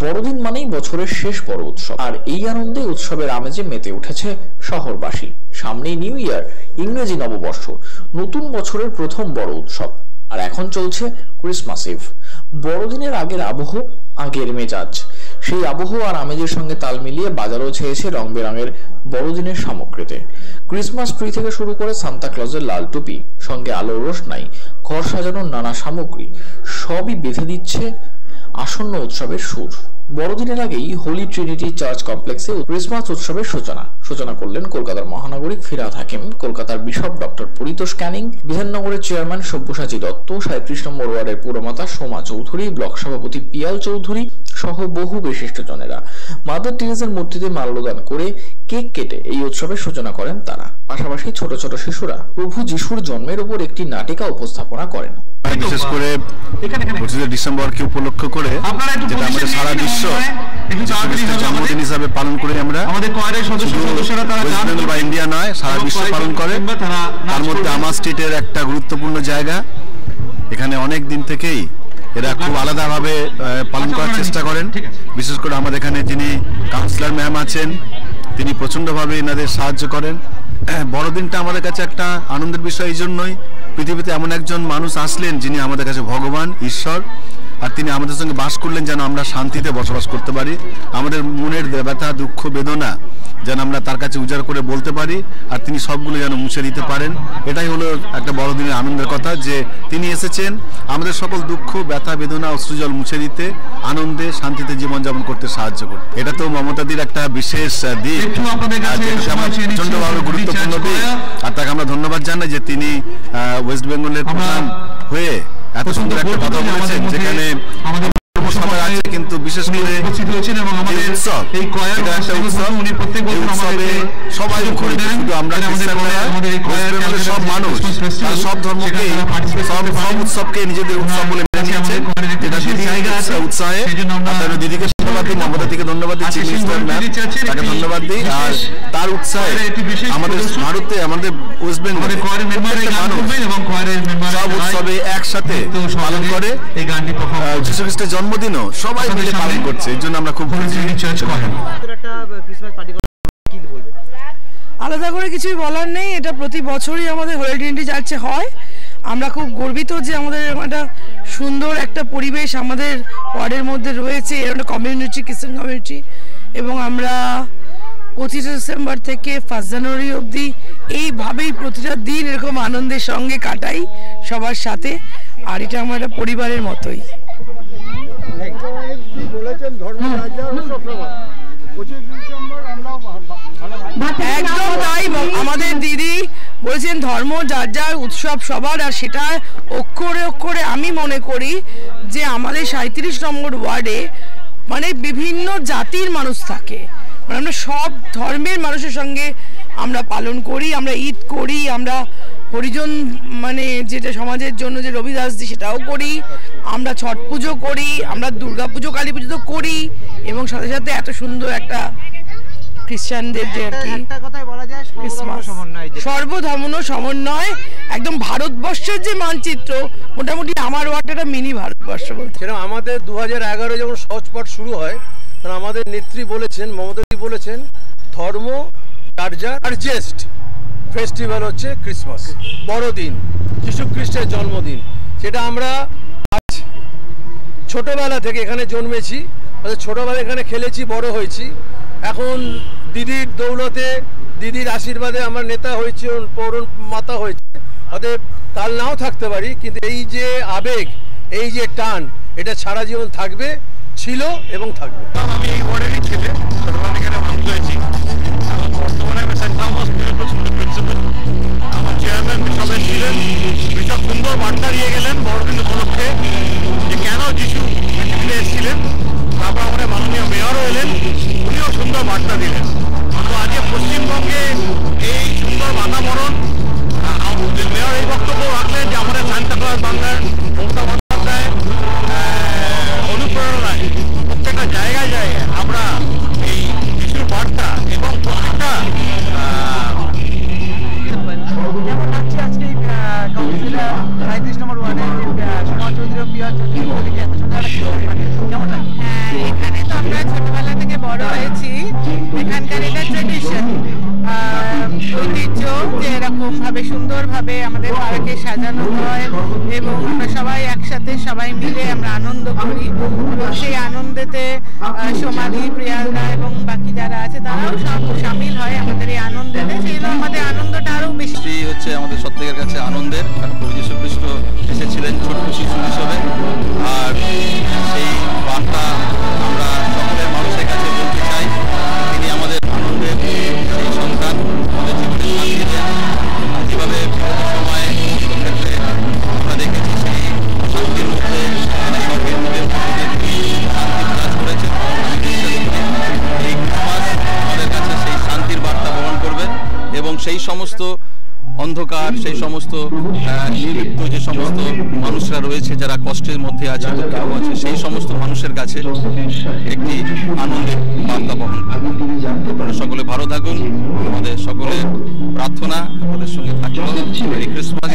বড়দিন মানেই বছরের শেষ বড় উৎসব, আর এই আনন্দে উৎসবের আমেজে মেতে উঠেছে শহরবাসী। সামনেই নিউ ইয়ার, ইংরেজি নববর্ষ, নতুন বছরের প্রথম বড় উৎসব, আর এখন চলছে ক্রিসমাস ইভ। বড়দিনের আগের আবহ, আগের মেজাজ, সেই আবহ আর আমেজের সঙ্গে তাল মিলিয়ে বাজারও ছেয়েছে রং বেরঙের বড়দিনের সামগ্রীতে। ক্রিসমাস ট্রি থেকে শুরু করে সান্তা ক্লজের লাল টুপি, সঙ্গে আলোর রোশনাই, ঘর সাজানোর নানা সামগ্রী, সবই বেঁধে দিচ্ছে আসন্ন উৎসবের সুর। বড়দিনের আগেই হোলি ট্রিনিটি চার্চ কমপ্লেক্সে ক্রিসমাস উৎসবের সূচনা করলেন কলকাতার মহানগরিক ফিরহাদ হাকিম, কলকাতার বিশপ ডক্টর পরিতোষ ক্যানিং, বিধাননগরের চেয়ারম্যান সব্যসাচী দত্ত, 37 নম্বর ওয়ার্ডের পুরমাতা সোমা চৌধুরী, ব্লক সভাপতি পিয়াল চৌধুরী সহ বহু বিশিষ্টজনেরা। মাদার টেরেসার মূর্তিতে মাল্যদান করে কেক কেটে এই উৎসবের সূচনা করেন তারা। পাশাপাশি ছোট ছোট শিশুরা প্রভু যিশুর জন্মের উপর একটি নাটিকা উপস্থাপনা করেন। বিশেষ করে 25 ডিসেম্বরকে উপলক্ষ করে যেটা আমাদের সারা বিশ্ব জন্মদিন হিসাবে পালন করি আমরা, ওয়েস্ট বেঙ্গল বা ইন্ডিয়া নয়, সারা বিশ্ব পালন করে। তার মধ্যে আমার স্টেটের একটা গুরুত্বপূর্ণ জায়গা, এখানে অনেক দিন থেকেই এরা খুব আলাদাভাবে পালন করার চেষ্টা করেন। বিশেষ করে আমাদের এখানে যিনি কাউন্সিলর ম্যাম আছেন, তিনি প্রচণ্ডভাবে এনাদের সাহায্য করেন। বড়দিনটা আমাদের কাছে একটা আনন্দের বিষয় এই জন্যই, পৃথিবীতে এমন একজন মানুষ আসলেন যিনি আমাদের কাছে ভগবান, ঈশ্বর, আর তিনি আমাদের সঙ্গে বাস করলেন যেন আমরা শান্তিতে বসবাস করতে পারি। আমাদের মনের ব্যথা, দুঃখ, বেদনা যেন আমরা তার কাছে উজাড় করে বলতে পারি, আর তিনি সবগুলো যেন মুছে দিতে পারেন। এটাই হলো একটা বড়দিনের আনন্দের কথা, যে তিনি এসেছেন আমাদের সকল দুঃখ, ব্যথা, বেদনা, অশ্রুজল মুছে দিতে, আনন্দে শান্তিতে জীবনযাপন করতে সাহায্য করতে। এটা তো মমতাদির একটা বিশেষ দিক, প্রচন্ডভাবে গুরুত্বপূর্ণ দিক, আর তাকে আমরা ধন্যবাদ জানাই যে তিনি ওয়েস্ট বেঙ্গলের প্রধান হয়ে এত সুন্দর একটা কথা বলেছেন, যেখানে সবাই আছে, কিন্তু বিশেষ করে উৎসব, এটা একটা উৎসব, এই উৎসবে সবাই মুখরিত, শুধু আমরা খ্রিস্টান নয়, ওয়েস্ট বেঙ্গলের সব মানুষ সব ধর্মকেই, সব উৎসবকে নিজেদের উৎসব বলে মেনে নিয়েছে, যেটা উৎসাহে। আপনার দিদিকে ধন্যবাদ দিই, মমতাদিকে ধন্যবাদ দিচ্ছি, মিনিস্টার ম্যাম তাকে ধন্যবাদ দিই, আর তার উৎসাহে আমাদের ভারতে, আমাদের ওয়েস্ট বেঙ্গলে প্রত্যেকটা মানুষ সব উৎসবে একসাথে পালন করে। যীশু খ্রিস্টের জন্মদিনও সবাই মিলে পালন করছে, এই জন্য আমরা খুব আলাদা করে কিছুই বলার নেই। এটা প্রতি বছরই আমাদের হোলি ট্রিনিটি চার্চে হয়। আমরা খুব গর্বিত যে আমাদের একটা সুন্দর একটা পরিবেশ আমাদের ওয়ার্ডের মধ্যে রয়েছে, এর একটা কমিউনিটি, খ্রিস্টান কমিউনিটি, এবং আমরা 25 ডিসেম্বর থেকে 1 জানুয়ারি অবধি এইভাবেই প্রতিটা দিন এরকম আনন্দের সঙ্গে কাটাই সবার সাথে, আর এটা আমার একটা পরিবারের মতোই। একদম তাই, আমাদের দিদি বলেছেন ধর্ম যার যার, উৎসব সবার, আর সেটা অক্ষরে অক্ষরে আমি মনে করি যে আমাদের 37 নম্বর ওয়ার্ডে মানে বিভিন্ন জাতির মানুষ থাকে, মানে আমরা সব ধর্মের মানুষের সঙ্গে আমরা পালন করি, আমরা ঈদ করি, আমরা হরিজন মানে যেটা সমাজের জন্য যে রবিদাস দি সেটাও করি, আমরা ছট পুজো করি, আমরা দুর্গা পুজো, কালী পুজো তো করি, এবং সাথে সাথে এত সুন্দর একটা খ্রিস্টানদের যে আর কি সর্বধর্ম সমন্বয়, একদম ভারতবর্ষের যে মানচিত্র, মোটামুটি আমার ওয়ার্ডটা মিনি ভারতবর্ষ বলতে। সেরকম আমাদের 2011 যখন সহজ পাঠ শুরু হয়, তখন আমাদের নেত্রী বলেছেন, মমতাদি বলেছেন, ধর্ম লার্জেস্ট ফেস্টিভ্যাল হচ্ছে ক্রিসমাস, বড়দিন, যীশু খ্রিস্টের জন্মদিন। সেটা আমরা আজ ছোটবেলা থেকে এখানে জন্মেছি, ছোটবেলা এখানে খেলেছি, বড় হয়েছি। এখন দিদির দৌলতে, দিদির আশীর্বাদে আমার নেতা হয়েছে, পৌর মাতা হয়েছে, অতএব কাল নাও থাকতে পারি, কিন্তু এই যে আবেগ, এই যে টান, এটা সারা জীবন থাকবে, ছিল এবং থাকবে। আমি এই ওয়ার্ডেরই ছেলে, এখানে মানুষ হয়েছি, বর্তমানে আমি সেন্ট থমাস প্রিন্সিপাল। আমার চেয়ারম্যান বিশপের ছিলেন, বিশপ সুন্দর বার্তা দিয়ে গেলেন বড়দিন উপলক্ষে, যে কেন যিশু পৃথিবীতে এসেছিলেন। তারপর আমাদের মাননীয় মেয়রও এলেন, উনিও সুন্দর বার্তা দিলেন। তো আজকে পশ্চিমবঙ্গে এই সুন্দর বাতাবরণ, মেয়র এই বক্তব্য রাখলেন যে আমাদের সান্তা ক্লজ বাংলার মমতা বন্দ্যোপাধ্যায় অনুপ্রেরণায় প্রত্যেকটা জায়গায় জায়গায় আমরা এই যিশুর বার্তা এবং প্রত্যেকটা কাউন্সিলর 37 নম্বর ওয়ার্ডে সোমা চৌধুরী, পিয়া চৌধুরী, এখানে তো সুন্দরভাবে আমাদের পার্কে সাজানো হয় এবং আমরা সবাই একসাথে সবাই মিলে আমরা আনন্দ করি এবং সেই আনন্দেতে সমাধি প্রিয়ালদা এবং বাকি যারা আছে তারাও সব সামিল হয় আমাদের এই আনন্দেতে, সেই জন্য আমাদের আনন্দটা আরও বেশি হচ্ছে আমাদের প্রত্যেকের কাছে আনন্দের। কারণ প্রভু যীশু খ্রিস্ট এসেছিলেন ছোট্ট শিশু হিসেবে, আর সেই বার্তা আমরা সকলের মানুষের কাছে বলতে চাই। তিনি আমাদের আনন্দের সেই সন্তান, আমাদের জীবনে শান্তি দেন। যেভাবে বিগত সময়ে ক্ষেত্রে আমরা দেখেছি সেই শান্তির মধ্যে সরকারের মধ্যে শান্তি বিরাজ করেছেন। আমি বিশ্বাস করি এই ক্রিসমাস আমাদের কাছে সেই শান্তির বার্তা বহন করবে এবং সেই সমস্ত অন্ধকার, সেই সমস্ত নির্লিপ্ত যে সমস্ত মানুষরা রয়েছে যারা কষ্টের মধ্যে আছে, দুঃখের আছে, সেই সমস্ত মানুষের কাছে একটি আনন্দের বার্তা বহন করবে। আপনারা সকলে ভালো থাকুন, আমাদের সকলের প্রার্থনা আমাদের সঙ্গে থাকবে। Merry Christmas.